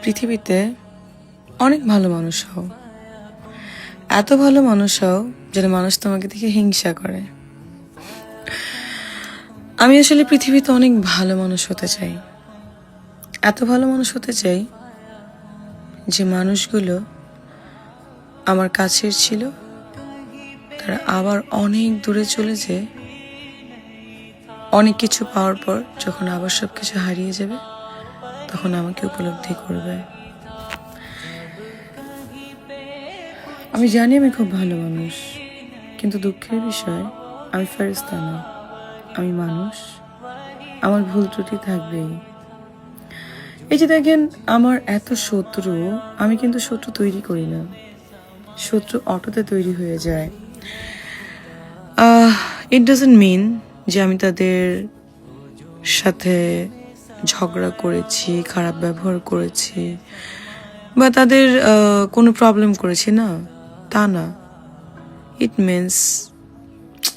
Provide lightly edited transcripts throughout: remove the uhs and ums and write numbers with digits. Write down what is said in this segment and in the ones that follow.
পৃথিবীতে অনেক ভালো মানুষ হও, এত ভালো মানুষ হও যেন মানুষ তোমাকে দেখে হিংসা করে। আমি আসলে পৃথিবীতে অনেক ভালো মানুষ হতে চাই, এত ভালো মানুষ হতে চাই যে মানুষগুলো আমার কাছের ছিল, তারা আবার অনেক দূরে চলে যেয়ে অনেক কিছু পাওয়ার পর যখন আবার সব কিছু হারিয়ে যাবে তখন আমাকে উপলব্ধি করবে। আমি জানি আমি খুব ভালো মানুষ, কিন্তু দুঃখের বিষয় আমি ফেরেশতা না, আমি মানুষ, আমার ভুল ত্রুটি থাকবেই। এই যে দেখেন আমার এত শত্রু, আমি কিন্তু শত্রু তৈরি করি না, শত্রু অটোতে তৈরি হয়ে যায়। ইট ডাজন্ট মিন যে আমি তাদের সাথে ঝগড়া করেছি, খারাপ ব্যবহার করেছি বা তাদের কোনো প্রবলেম করেছি, না তা না। It means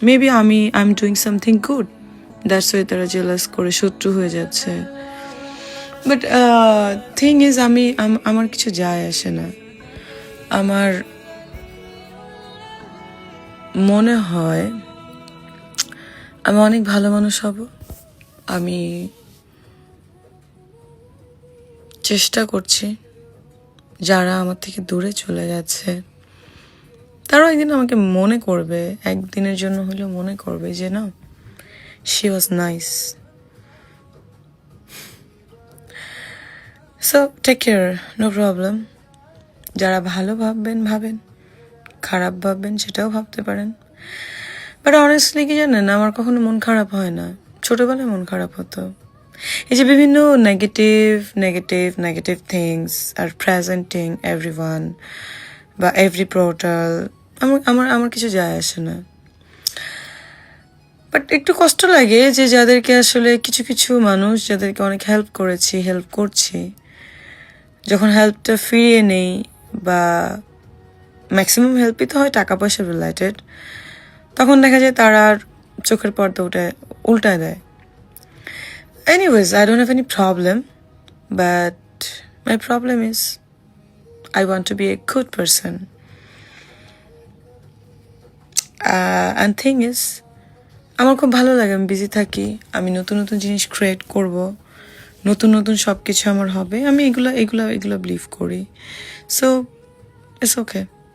maybe I am doing something good, that's why তারা জেলাস করে শত্রু হয়ে যাচ্ছে। বাট থিং ইজ আমার কিছু যায় আসে না। আমার মনে হয় আমি অনেক ভালো মানুষ হব। আমি চেষ্টা করছি যারা আমার থেকে দূরে চলে গেছে তারাও একদিন আমাকে মনে করবে, একদিনের জন্য হলেও মনে করবে যে না, she was nice. So take care, no problem. যারা ভালো ভাববেন ভাবেন, খারাপ ভাববেন সেটাও ভাবতে পারেন। বাট অনেস্টলি কি জানেন, আমার কখনো মন খারাপ হয় না, ছোটবেলায় মন খারাপ হতো। এই যে বিভিন্ন negative things are presenting everyone বা এভরি পোর্টাল, আমার কিছু যায় আসে না। বাট একটু কষ্ট লাগে যে যাদেরকে আসলে কিছু মানুষ যাদেরকে অনেক হেল্প করেছি, হেল্প করছি, যখন হেল্পটা ফিরিয়ে নেই বা ম্যাক্সিমাম হেল্পই তো হয় টাকা পয়সা রিলেটেড, তখন দেখা যায় তারা আর চোখের পর্দা উল্টায় দেয়। Anyways, I don't have any problem, but my problem is I want to be a good person. And thing is, আমার খুব ভালো লাগে, আমি বিজি থাকি, আমি নতুন জিনিস ক্রিয়েট করব, নতুন সব কিছু আমার হবে, আমি এগুলো বিলিভ করি। So it's okay.